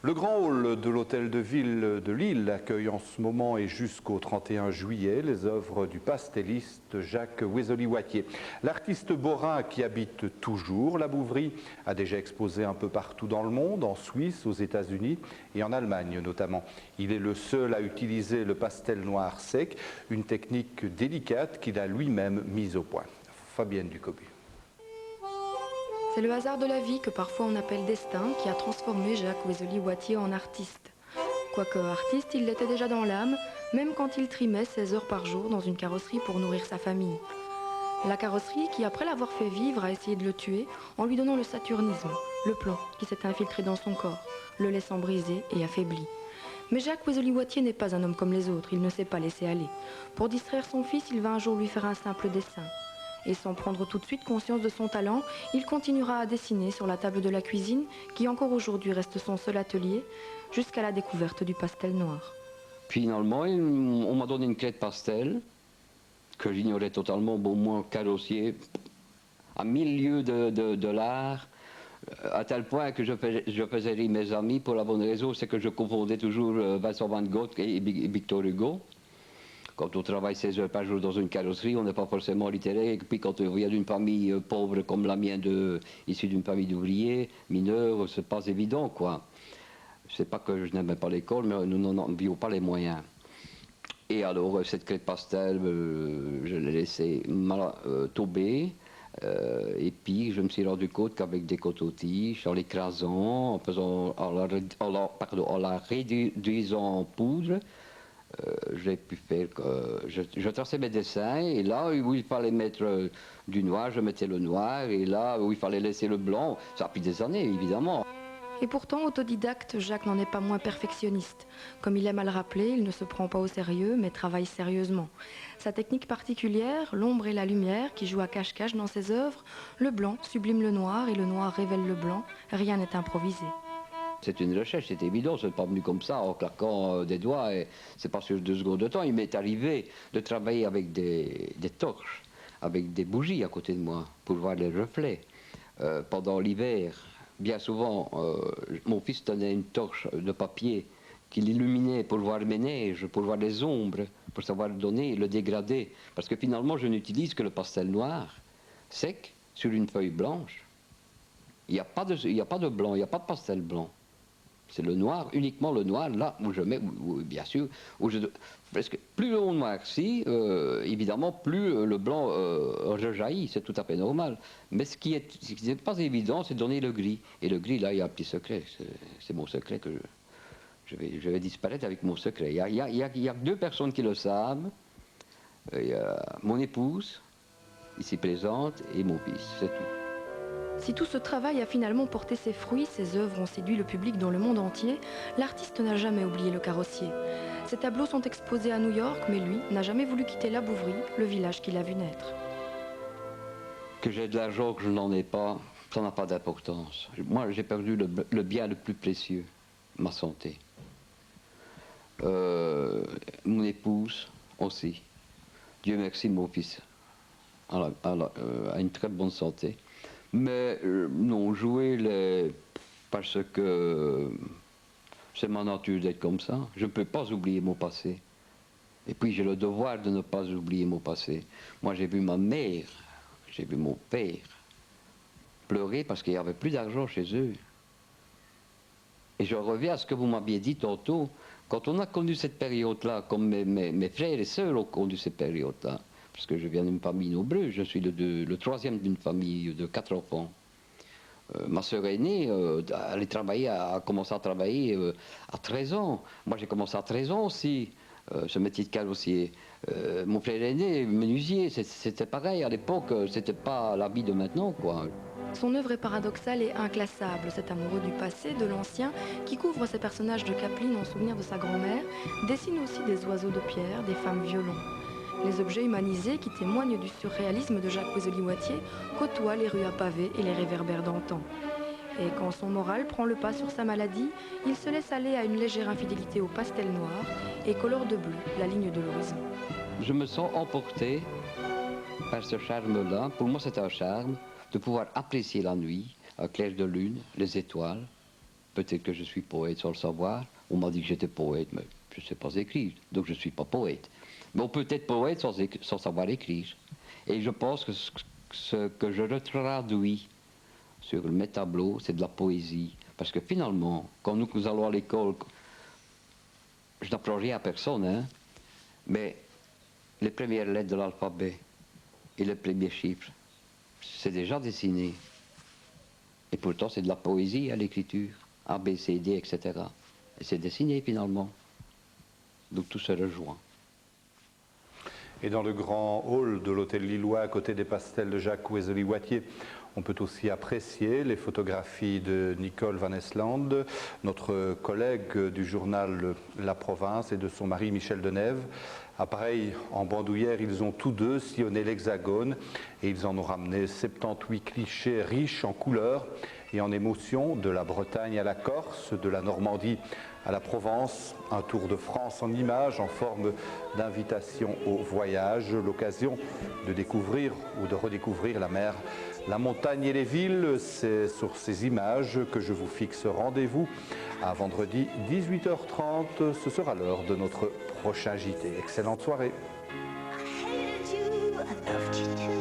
Le grand hall de l'hôtel de ville de Lille accueille en ce moment et jusqu'au 31 juillet les œuvres du pastelliste Jacques Wézoli-Wattier. L'artiste borin qui habite toujours la Bouvrie a déjà exposé un peu partout dans le monde, en Suisse, aux États-Unis et en Allemagne notamment. Il est le seul à utiliser le pastel noir sec, une technique délicate qu'il a lui-même mise au point. Fabienne Ducobu. C'est le hasard de la vie que parfois on appelle destin qui a transformé Jacques Wézoli-Wattier en artiste. Quoique artiste, il l'était déjà dans l'âme, même quand il trimait 16 heures par jour dans une carrosserie pour nourrir sa famille. La carrosserie qui, après l'avoir fait vivre, a essayé de le tuer en lui donnant le saturnisme, le plomb qui s'est infiltré dans son corps, le laissant brisé et affaibli. Mais Jacques Wézoli-Wattier n'est pas un homme comme les autres, il ne s'est pas laissé aller. Pour distraire son fils, il va un jour lui faire un simple dessin. Et sans prendre tout de suite conscience de son talent, il continuera à dessiner sur la table de la cuisine, qui encore aujourd'hui reste son seul atelier, jusqu'à la découverte du pastel noir. Finalement, on m'a donné une clé de pastel, que j'ignorais totalement, bon, moi, carrossier, à 1000 lieues de l'art, à tel point que je faisais rire mes amis pour la bonne raison, c'est que je confondais toujours Vincent van Gogh et Victor Hugo. Quand on travaille 16 heures par jour dans une carrosserie, on n'est pas forcément littéraire. Et puis quand on vient d'une famille pauvre comme la mienne, issue d'une famille d'ouvriers, mineurs, c'est pas évident, quoi. C'est pas que je n'aimais pas l'école, mais nous n'en avions pas les moyens. Et alors, cette clé de pastel, je l'ai laissée tomber. Et puis, je me suis rendu compte qu'avec des coton-tiges, en l'écrasant, en la réduisant en poudre, j'ai pu faire je traçais mes dessins, et là où il fallait mettre du noir, je mettais le noir, et là où il fallait laisser le blanc, ça a pris des années évidemment. Et pourtant, autodidacte, Jacques n'en est pas moins perfectionniste. Comme il aime à le rappeler, il ne se prend pas au sérieux, mais travaille sérieusement. Sa technique particulière, l'ombre et la lumière, qui jouent à cache-cache dans ses œuvres, le blanc sublime le noir et le noir révèle le blanc, rien n'est improvisé. C'est une recherche, c'est évident, c'est pas venu comme ça en claquant des doigts, et c'est pas sur 2 secondes de temps. Il m'est arrivé de travailler avec des torches, avec des bougies à côté de moi, pour voir les reflets. Pendant l'hiver, bien souvent, mon fils tenait une torche de papier qu'il illuminait pour voir mes neiges, pour voir les ombres, pour savoir donner le dégradé. Parce que finalement, je n'utilise que le pastel noir, sec, sur une feuille blanche. Il n'y a pas de blanc, il n'y a pas de pastel blanc. C'est le noir, uniquement le noir, là où je mets, bien sûr, parce que plus on noircit, évidemment, plus le blanc rejaillit, c'est tout à fait normal. Mais ce qui n'est pas évident, c'est de donner le gris. Et le gris, là, il y a un petit secret, c'est mon secret que je vais disparaître avec mon secret. Il y a 2 personnes qui le savent, il y a mon épouse, ici présente, et mon fils, c'est tout. Si tout ce travail a finalement porté ses fruits, ses œuvres ont séduit le public dans le monde entier, l'artiste n'a jamais oublié le carrossier. Ses tableaux sont exposés à New York, mais lui n'a jamais voulu quitter la Bouvrie, le village qu'il a vu naître. Que j'ai de l'argent, que je n'en ai pas, ça n'a pas d'importance. Moi, j'ai perdu le bien le plus précieux, ma santé. Mon épouse aussi. Dieu merci, mon fils a une très bonne santé. Mais non, jouer parce que c'est ma nature d'être comme ça. Je ne peux pas oublier mon passé. Et puis j'ai le devoir de ne pas oublier mon passé. Moi j'ai vu ma mère, j'ai vu mon père pleurer parce qu'il n'y avait plus d'argent chez eux. Et je reviens à ce que vous m'aviez dit tantôt. Quand on a connu cette période-là, comme mes frères et sœurs ont connu cette période-là, parce que je viens d'une famille nombreuse, je suis le 3e d'une famille de 4 enfants. Ma sœur aînée, a commencé à travailler à 13 ans. Moi j'ai commencé à 13 ans aussi, ce métier de carrossier. Mon frère aîné, menuisier, c'était pareil à l'époque, c'était pas la vie de maintenant, quoi. Son œuvre est paradoxale et inclassable, cet amoureux du passé, de l'ancien, qui couvre ses personnages de Capeline en souvenir de sa grand-mère, dessine aussi des oiseaux de pierre, des femmes violons. Les objets humanisés qui témoignent du surréalisme de Jacques Wézoli-Wattier côtoient les rues à pavés et les réverbères d'antan. Et quand son moral prend le pas sur sa maladie, il se laisse aller à une légère infidélité au pastel noir et colore de bleu la ligne de l'horizon. Je me sens emporté par ce charme-là. Pour moi, c'est un charme de pouvoir apprécier la nuit, un clair de lune, les étoiles. Peut-être que je suis poète sans le savoir. On m'a dit que j'étais poète, mais je ne sais pas écrire, donc je ne suis pas poète. Mais on peut être poète sans savoir écrire. Et je pense que ce que je retraduis sur mes tableaux, c'est de la poésie. Parce que finalement, quand nous allons à l'école, je n'apprends rien à personne, hein, mais les premières lettres de l'alphabet et les premiers chiffres, c'est déjà dessiné. Et pourtant, c'est de la poésie à l'écriture, A, B, C, D, etc. Et c'est dessiné finalement. Donc tout se rejoint. Et dans le grand hall de l'hôtel lillois, à côté des pastels de Jacques Wesley-Wattier, on peut aussi apprécier les photographies de Nicole Van Esland, notre collègue du journal La Province, et de son mari Michel Denève. Pareil, en bandoulière, ils ont tous deux sillonné l'Hexagone et ils en ont ramené 78 clichés riches en couleurs et en émotions, de la Bretagne à la Corse, de la Normandie à la Provence, un tour de France en images en forme d'invitation au voyage, l'occasion de découvrir ou de redécouvrir la mer, la montagne et les villes. C'est sur ces images que je vous fixe rendez-vous à vendredi 18h30. Ce sera l'heure de notre prochain JT. Excellente soirée. I hated you, I loved you too.